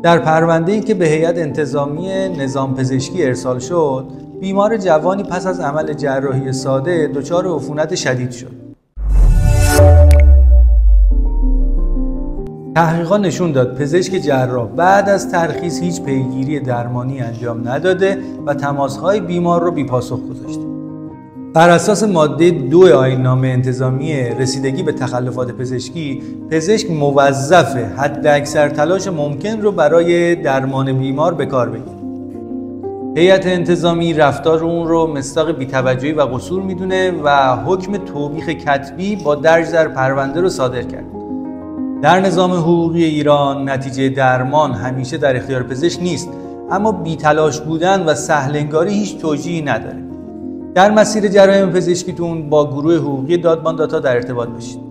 در پرونده‌ای که به هیئت انتظامی نظام پزشکی ارسال شد، بیمار جوانی پس از عمل جراحی ساده دچار عفونت شدید شد. تحقیقات نشون داد پزشک جراح بعد از ترخیص هیچ پیگیری درمانی انجام نداده و تماس‌های بیمار رو بی‌پاسخ گذاشته. بر اساس ماده 2 آیین‌نامه انتظامی رسیدگی به تخلفات پزشکی، پزشک موظفه حداکثر تلاش ممکن رو برای درمان بیمار به کار بگیره. هیئت انتظامی رفتار اون رو مصداق بی‌توجهی و قصور میدونه و حکم توبیخ کتبی با درج در پرونده رو صادر کرد. در نظام حقوقی ایران نتیجه درمان همیشه در اختیار پزشک نیست، اما بی‌تلاش بودن و سهل‌انگاری هیچ توجیهی نداره. در مسیر جرایم پزشکیتون با گروه حقوقی دادمان داتا در ارتباط باشید.